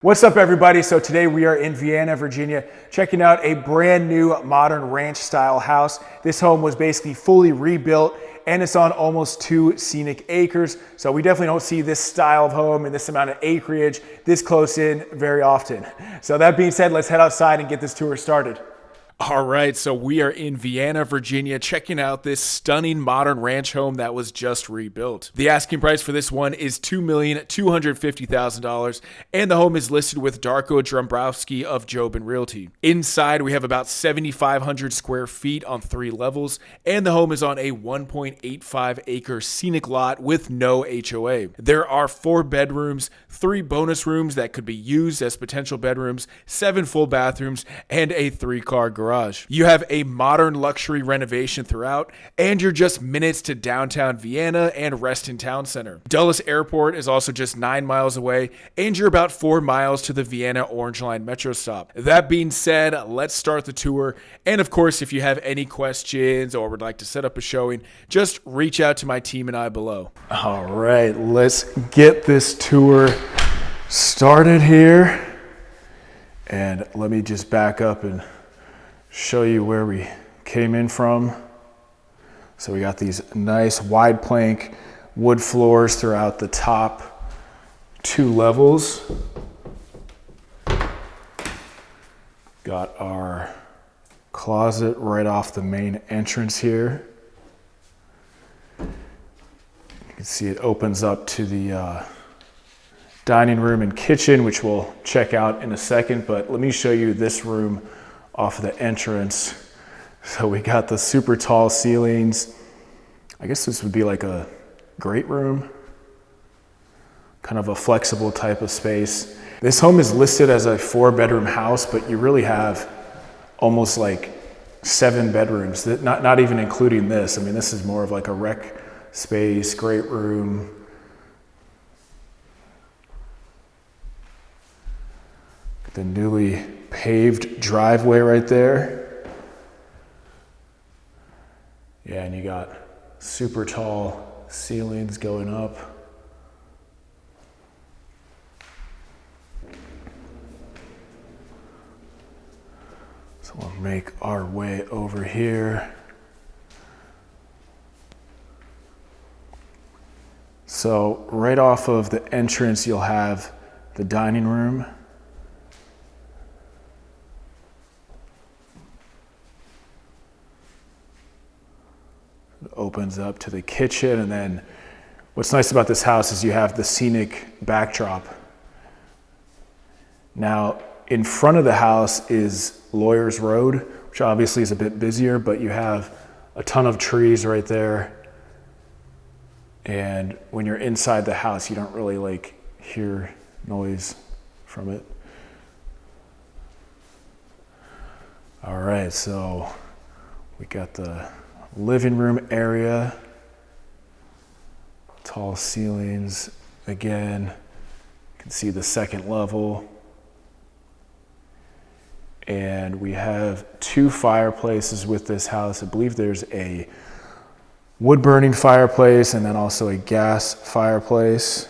What's up, everybody? So today we are in Vienna, Virginia, checking out a brand new modern ranch style house. This home was basically fully rebuilt and it's on almost 2 scenic acres. So we definitely don't see this style of home and this amount of acreage this close in very often. So that being said, let's head outside and get this tour started. All right, so we are in Vienna, Virginia, checking out this stunning modern ranch home that was just rebuilt. The asking price for this one is $2,250,000, and the home is listed with Darko Drombrowski of Jobin Realty. Inside, we have about 7,500 square feet on 3 levels, and the home is on a 1.85 acre scenic lot with no HOA. There are 4 bedrooms, 3 bonus rooms that could be used as potential bedrooms, 7 full bathrooms, and a 3-car garage. You have a modern luxury renovation throughout, and you're just minutes to downtown Vienna and Reston Town Center. Dulles Airport is also just 9 miles away, and you're about 4 miles to the Vienna Orange Line metro stop. That being said, let's start the tour. And of course, if you have any questions or would like to set up a showing, just reach out to my team and I below. All right, let's get this tour started here. And let me just back up and show you where we came in from. So we got these nice wide plank wood floors throughout the top 2 levels. Got our closet right off the main entrance here. You can see it opens up to the dining room and kitchen, which we'll check out in a second, but let me show you this room off of the entrance. So we got the super tall ceilings. I guess this would be like a great room, kind of a flexible type of space. This home is listed as a 4-bedroom house, but you really have almost like 7 bedrooms, not even including this. I mean, this is more of like a rec space, great room. The newly paved driveway right there. Yeah, and you got super tall ceilings going up. So we'll make our way over here. So right off of the entrance, you'll have the dining room. It opens up to the kitchen, and then what's nice about this house is you have the scenic backdrop. Now, in front of the house is Lawyers Road, which obviously is a bit busier, but you have a ton of trees right there. And when you're inside the house, you don't really like hear noise from it. All right, so we got the living room area, tall ceilings. Again, you can see the 2nd level. And we have 2 fireplaces with this house. I believe there's a wood burning fireplace and then also a gas fireplace.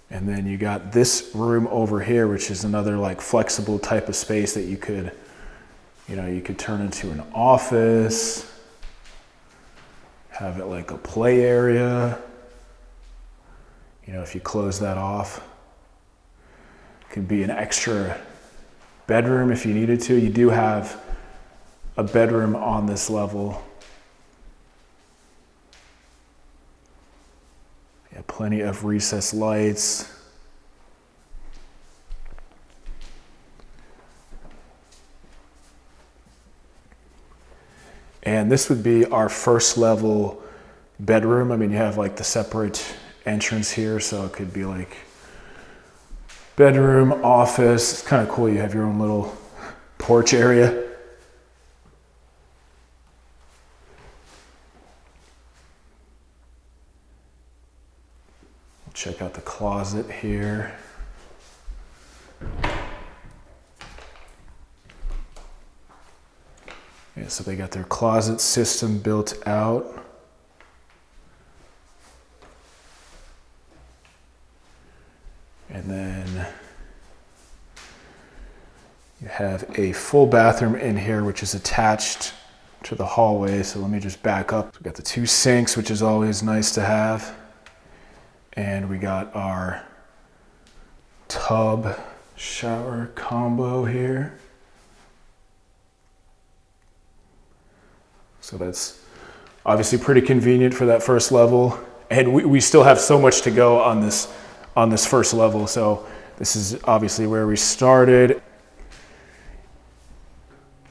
And then you got this room over here, which is another like flexible type of space that you could turn into an office, have it like a play area. If you close that off, it could be an extra bedroom if you needed to. You do have a bedroom on this level. Yeah, plenty of recessed lights. And this would be our 1st level bedroom. I mean, you have like the separate entrance here, so it could be like bedroom, office. It's kind of cool. You have your own little porch area. Check out the closet here. Yeah, so they got their closet system built out. And then you have a full bathroom in here, which is attached to the hallway. So let me just back up. We got the 2 sinks, which is always nice to have. And we got our tub shower combo here. So that's obviously pretty convenient for that first level. And we still have so much to go on this first level. So this is obviously where we started.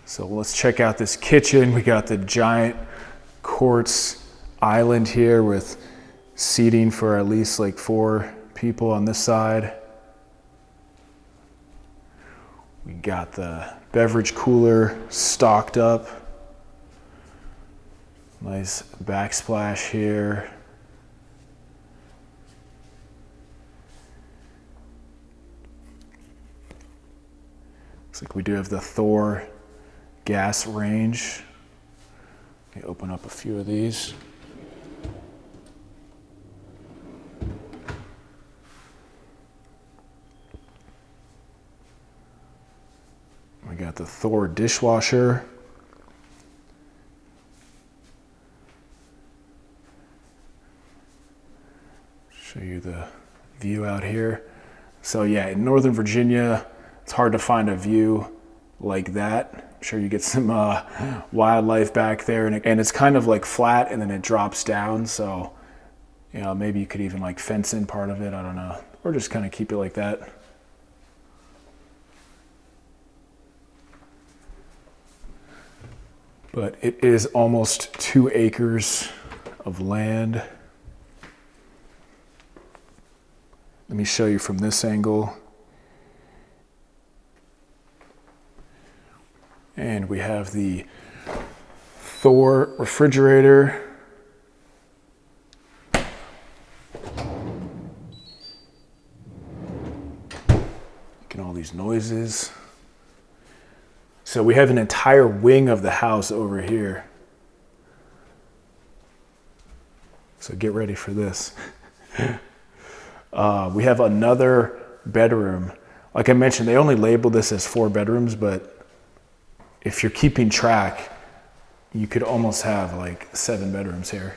So let's check out this kitchen. We got the giant quartz island here with seating for at least like 4 people on this side. We got the beverage cooler stocked up. Nice backsplash here. Looks like we do have the Thor gas range. Let me open up a few of these. We got the Thor dishwasher. Show you the view out here. So yeah, in Northern Virginia, it's hard to find a view like that. I'm sure you get some wildlife back there, and it's kind of like flat and then it drops down. So, you know, maybe you could even like fence in part of it. I don't know, or just kind of keep it like that. But it is almost 2 acres of land. Let me show you from this angle. And we have the Thor refrigerator. Making all these noises. So we have an entire wing of the house over here. So get ready for this. We have another bedroom. Like I mentioned, they only labeled this as 4 bedrooms, but if you're keeping track, you could almost have like 7 bedrooms here.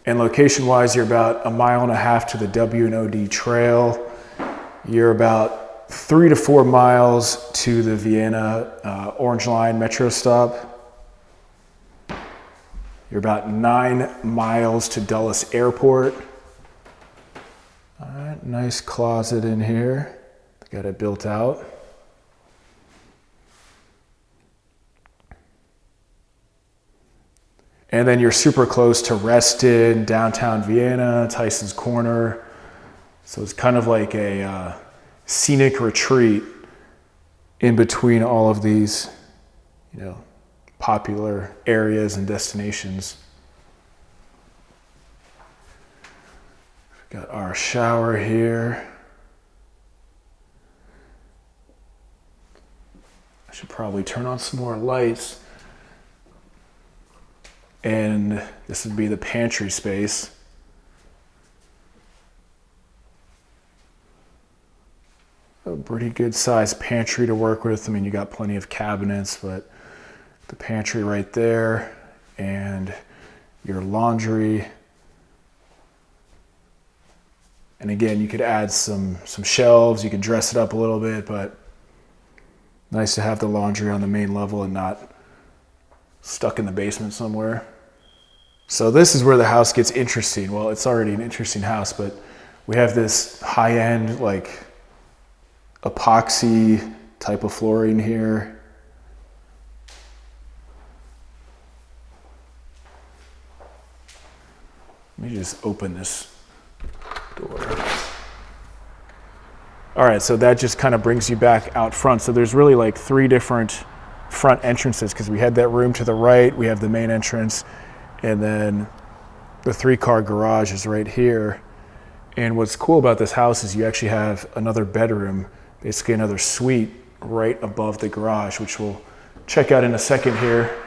And location-wise, you're about 1.5 miles to the W&OD trail. You're about 3 to 4 miles to the Vienna Orange Line metro stop. You're about 9 miles to Dulles Airport. All right, nice closet in here. Got it built out. And then you're super close to Reston, downtown Vienna, Tyson's Corner. So it's kind of like a scenic retreat in between all of these, you know, popular areas and destinations. Got our shower here. I should probably turn on some more lights. And this would be the pantry space. A pretty good sized pantry to work with. I mean, you got plenty of cabinets, but the pantry right there, and your laundry. And again, you could add some shelves, you could dress it up a little bit, but nice to have the laundry on the main level and not stuck in the basement somewhere. So this is where the house gets interesting. Well, it's already an interesting house, but we have this high-end, like, epoxy type of flooring here. Let me just open this door. All right, so that just kind of brings you back out front. So there's really like 3 different front entrances because we had that room to the right, we have the main entrance, and then the 3-car garage is right here. And what's cool about this house is you actually have another bedroom, basically another suite right above the garage, which we'll check out in a second here.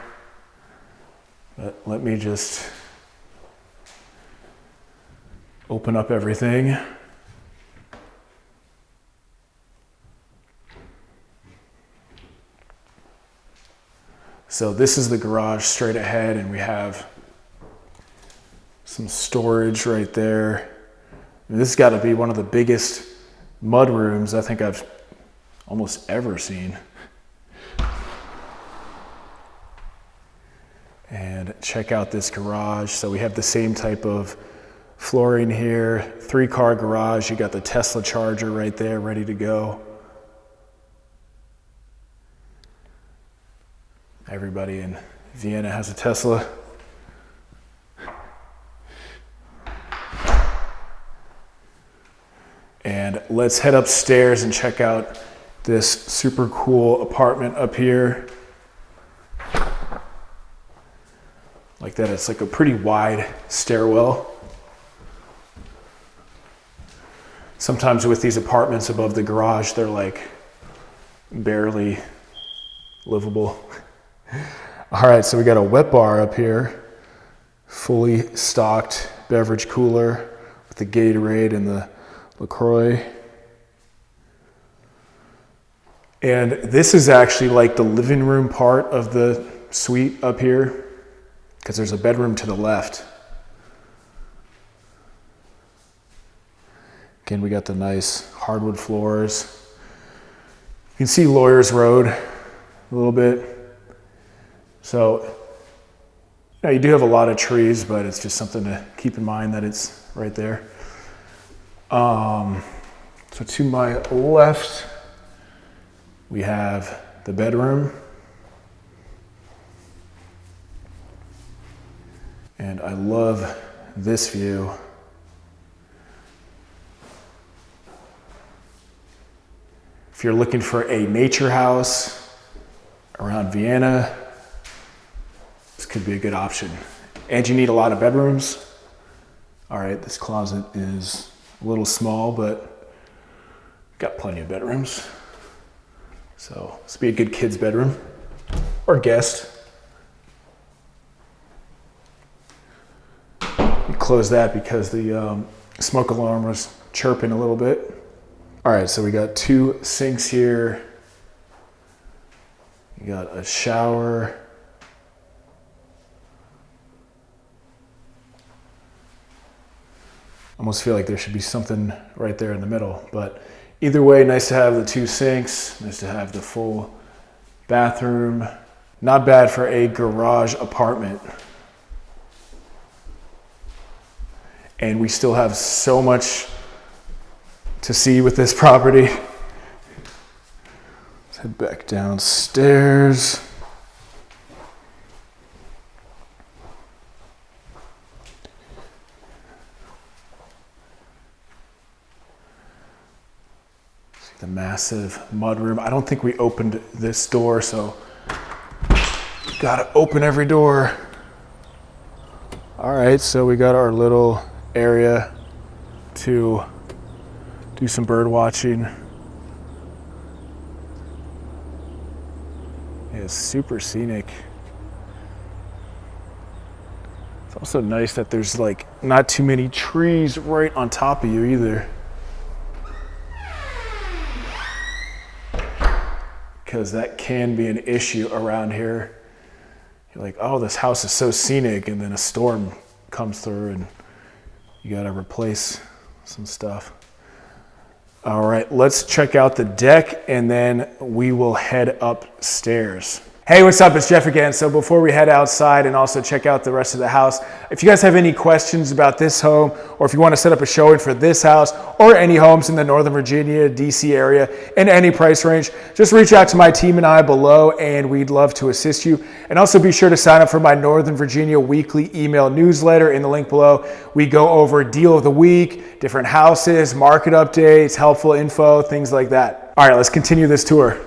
But let me just Open up everything. So this is the garage straight ahead, and we have some storage right there. And this has got to be one of the biggest mud rooms I think I've almost ever seen. And check out this garage. So we have the same type of flooring here, 3-car garage. You got the Tesla charger right there ready to go. Everybody in Vienna has a Tesla. And let's head upstairs and check out this super cool apartment up here. Like that, it's like a pretty wide stairwell. Sometimes with these apartments above the garage, they're like barely livable. All right, so we got a wet bar up here, fully stocked beverage cooler with the Gatorade and the LaCroix. And this is actually like the living room part of the suite up here, because there's a bedroom to the left. Again, we got the nice hardwood floors. You can see Lawyers Road a little bit. So, you do have a lot of trees, but it's just something to keep in mind that it's right there. So to my left, we have the bedroom. And I love this view. If you're looking for a nature house around Vienna, this could be a good option. And you need a lot of bedrooms. All right, this closet is a little small, but got plenty of bedrooms. So this would be a good kid's bedroom or guest. You close that because the smoke alarm was chirping a little bit. All right, so we got 2 sinks here. You got a shower. Almost feel like there should be something right there in the middle, but either way, nice to have the 2 sinks, nice to have the full bathroom. Not bad for a garage apartment. And we still have so much to see with this property. Let's head back downstairs. The massive mudroom. I don't think we opened this door, so gotta open every door. All right, so we got our little area to do some bird watching. It's super scenic. It's also nice that there's like not too many trees right on top of you either. Because that can be an issue around here. You're like, oh, this house is so scenic, and then a storm comes through and you gotta replace some stuff. All right, let's check out the deck and then we will head upstairs. Hey, what's up? It's Jeff again. So before we head outside and also check out the rest of the house, if you guys have any questions about this home, or if you want to set up a showing for this house or any homes in the Northern Virginia, DC area in any price range, just reach out to my team and I below and we'd love to assist you. And also be sure to sign up for my Northern Virginia weekly email newsletter in the link below. We go over deal of the week, different houses, market updates, helpful info, things like that. All right, let's continue this tour.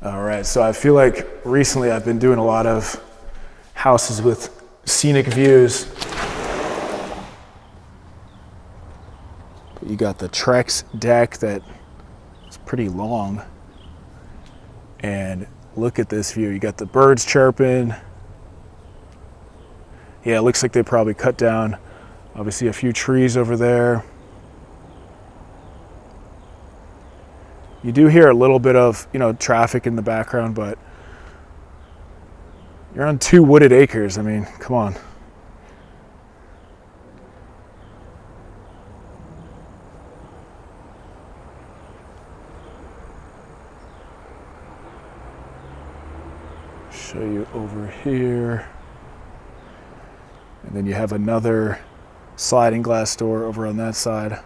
All right, so I feel like recently I've been doing a lot of houses with scenic views. But you got the Trex deck that is pretty long. And look at this view. You got the birds chirping. Yeah, it looks like they probably cut down, obviously, a few trees over there. You do hear a little bit of, traffic in the background, but you're on 2 wooded acres. I mean, come on. Show you over here. And then you have another sliding glass door over on that side.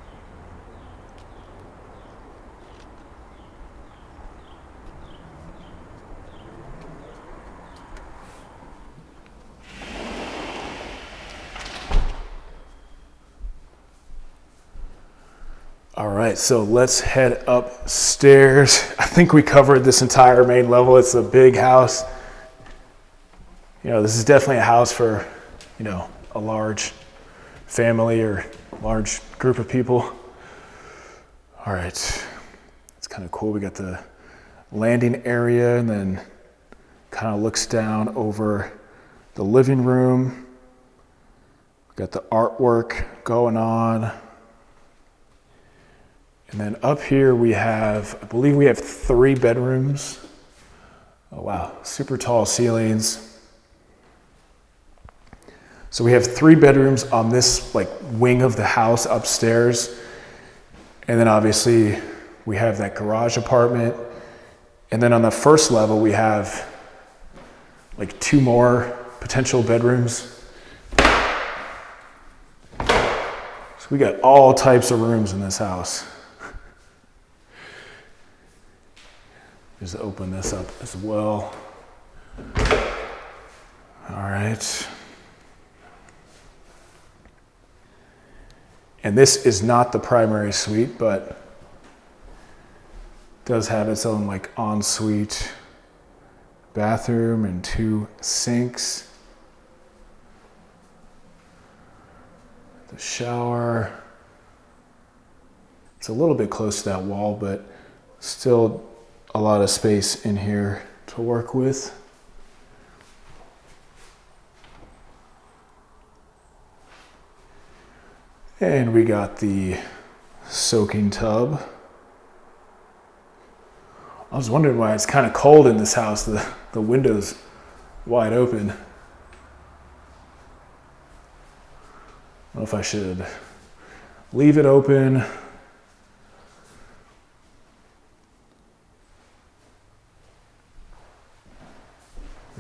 All right, so let's head upstairs. I think we covered this entire main level. It's a big house. This is definitely a house for, a large family or large group of people. All right, it's kind of cool. We got the landing area and then kind of looks down over the living room. Got the artwork going on. And then up here I believe we have 3 bedrooms. Oh wow, super tall ceilings. So we have 3 bedrooms on this wing of the house upstairs. And then obviously we have that garage apartment. And then on the first level we have 2 more potential bedrooms. So we got all types of rooms in this house. Just open this up as well. All right. And this is not the primary suite, but does have its own ensuite bathroom and 2 sinks. The shower. It's a little bit close to that wall, but still a lot of space in here to work with. And we got the soaking tub. I was wondering why it's kind of cold in this house. The window's wide open. I don't know if I should leave it open.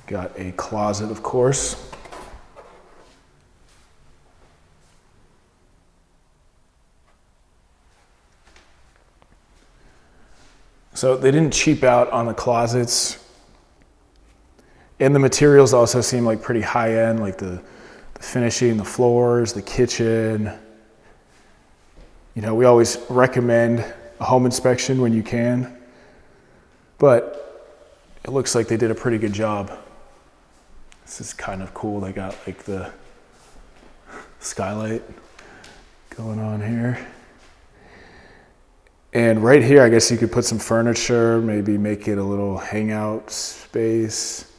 Got a closet, of course. So they didn't cheap out on the closets. And the materials also seem pretty high end, the finishing, the floors, the kitchen. We always recommend a home inspection when you can. But it looks like they did a pretty good job. This is kind of cool. They got the skylight going on here. And right here, I guess you could put some furniture, maybe make it a little hangout space.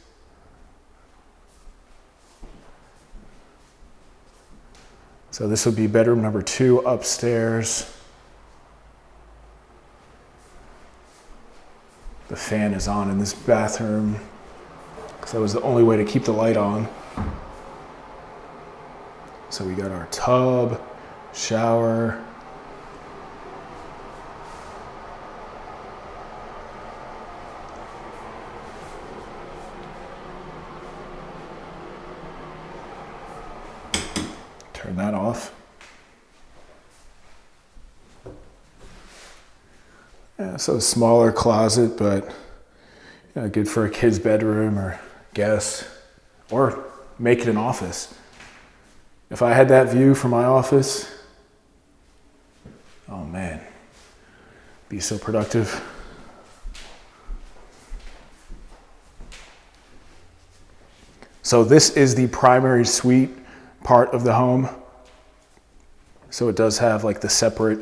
So this would be bedroom number 2 upstairs. The fan is on in this bathroom, because that was the only way to keep the light on. So we got our tub, shower. Turn that off. Yeah, so a smaller closet, but good for a kid's bedroom or guest, or make it an office. If I had that view from my office, oh man, be so productive. So this is the primary suite part of the home. So it does have the separate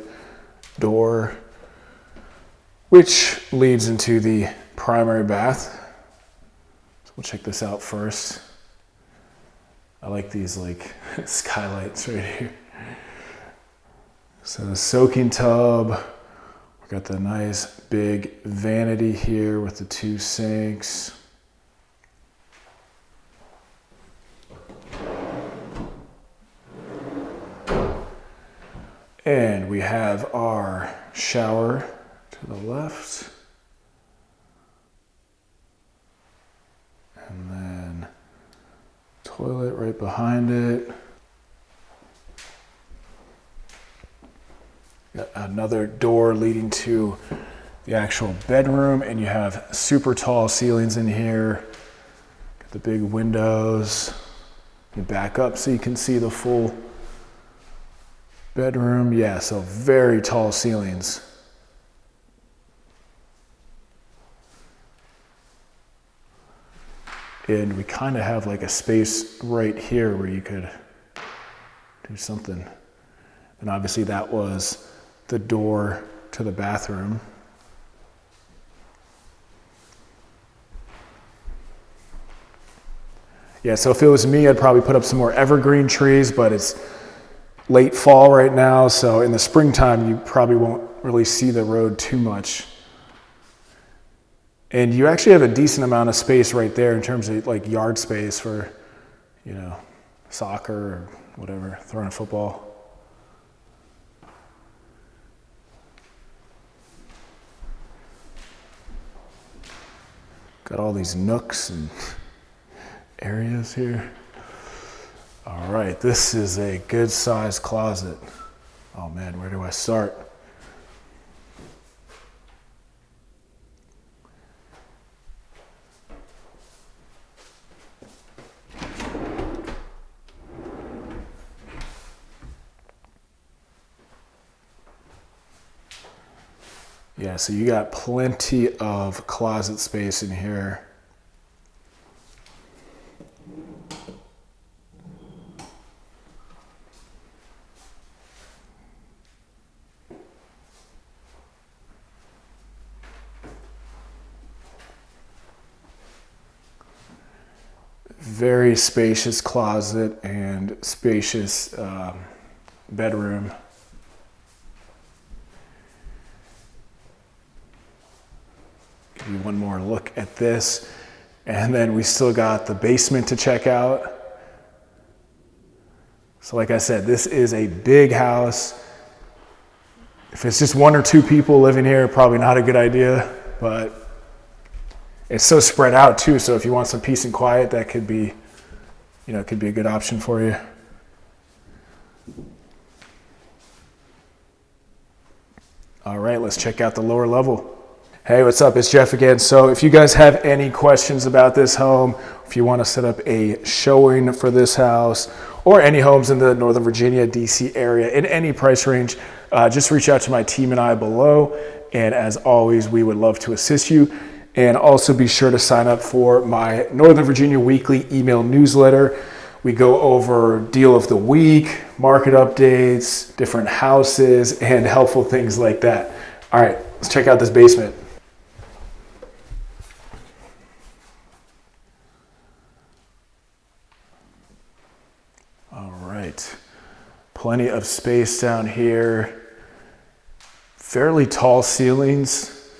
door, which leads into the primary bath. So we'll check this out first. I like these like skylights right here. So the soaking tub, we got the nice big vanity here with the 2 sinks. And we have our shower to the left. And then toilet right behind it. Got another door leading to the actual bedroom, and you have super tall ceilings in here. Got the big windows. You back up so you can see the full bedroom. Yeah, so very tall ceilings. And we kind of have like a space right here where you could do something. And obviously that was the door to the bathroom. Yeah, so if it was me, I'd probably put up some more evergreen trees, but it's late fall right now, so in the springtime, you probably won't really see the road too much. And you actually have a decent amount of space right there in terms of like yard space for, you know, soccer or whatever, throwing a football. Got all these nooks and areas here. All right, this is a good sized closet. Oh man, where do I start? Yeah, so you got plenty of closet space in here. Very spacious closet and spacious bedroom. Give you one more look at this. And then we still got the basement to check out. So like I said, this is a big house. If it's just 1 or 2 people living here, probably not a good idea, but it's so spread out too. So if you want some peace and quiet, that could be, you know, it could be a good option for you. All right, let's check out the lower level. Hey, what's up? It's Jeff again. So if you guys have any questions about this home, if you want to set up a showing for this house or any homes in the Northern Virginia, DC area in any price range, just reach out to my team and I below. And as always, we would love to assist you. And also be sure to sign up for my Northern Virginia weekly email newsletter. We go over deal of the week, market updates, different houses, and helpful things like that. All right, let's check out this basement. All right, plenty of space down here. Fairly tall ceilings.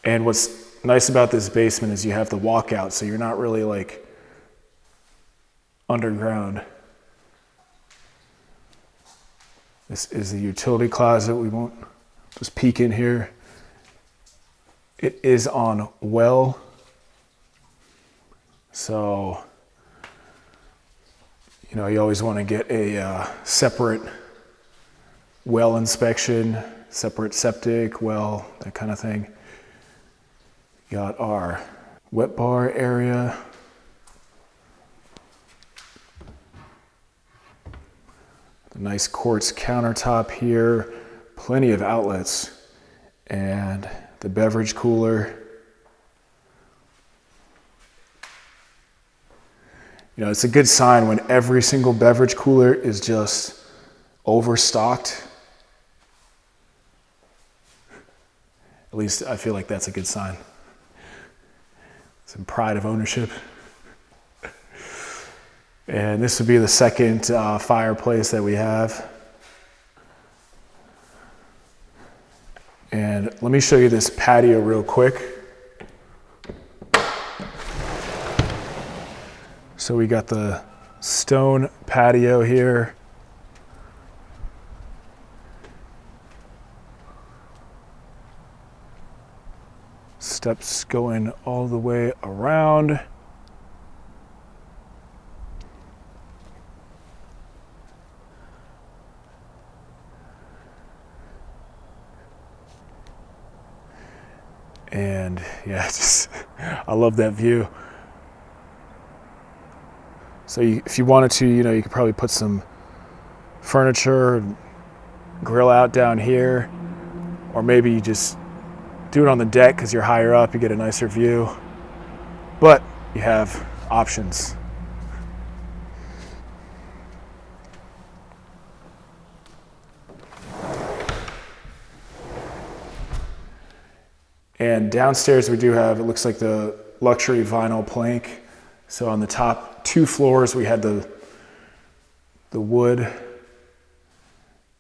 And what's nice about this basement is you have the walkout, so you're not really like underground. This is the utility closet. We won't just peek in here. It is on well. So, you know, you always want to get a separate well inspection, separate septic, well, that kind of thing. Got our wet bar area. The nice quartz countertop here, plenty of outlets, and the beverage cooler. You know, it's a good sign when every single beverage cooler is just overstocked. At least I feel like that's a good sign. Some pride of ownership. And this would be the second fireplace that we have. And let me show you this patio real quick. So we got the stone patio here. Steps going all the way around. And yeah, I love that view. So if you wanted to, you could probably put some furniture, grill out down here, or maybe you just do it on the deck because you're higher up, you get a nicer view. But you have options. And downstairs we do have, it looks like the luxury vinyl plank. So on the top 2 floors we had the wood,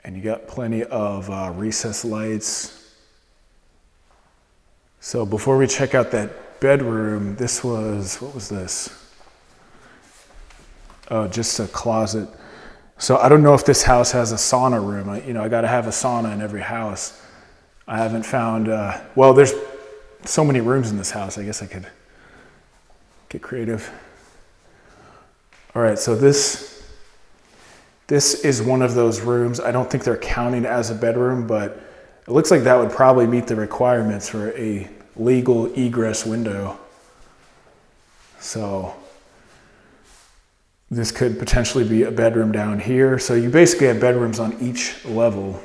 and you got plenty of recessed lights. So before we check out that bedroom, this was, what was this? Oh, just a closet. So I don't know if this house has a sauna room. I got to have a sauna in every house. I haven't found, well, there's so many rooms in this house. I guess I could get creative. All right, so this is one of those rooms. I don't think they're counting as a bedroom, but it looks like that would probably meet the requirements for a legal egress window. So this could potentially be a bedroom down here. So you basically have bedrooms on each level.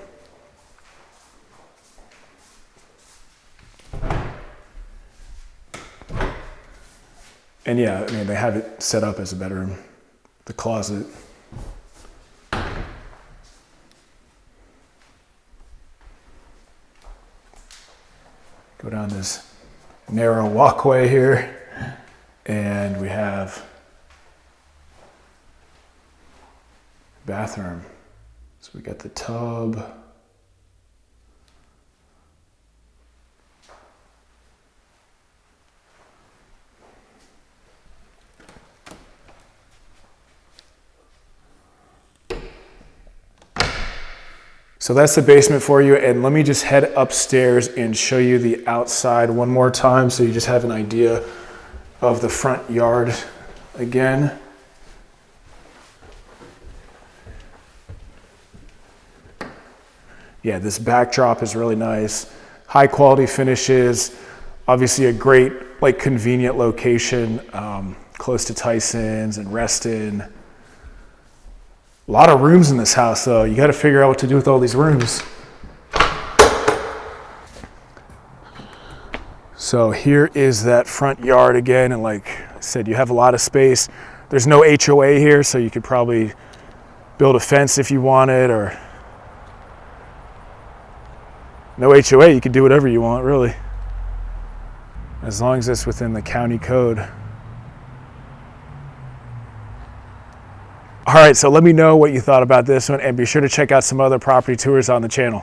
And yeah, they have it set up as a bedroom, the closet. Go down this narrow walkway here, and we have bathroom. So we got the tub. So that's the basement for you, and let me just head upstairs and show you the outside one more time so you just have an idea of the front yard again. Yeah, this backdrop is really nice. High quality finishes, obviously a great, convenient location, close to Tyson's and Reston. A lot of rooms in this house, though. You got to figure out what to do with all these rooms. So here is that front yard again, and like I said, you have a lot of space. There's no HOA here, so you could probably build a fence if you wanted, or no HOA, you could do whatever you want, really, as long as it's within the county code. All right, so let me know what you thought about this one, and be sure to check out some other property tours on the channel.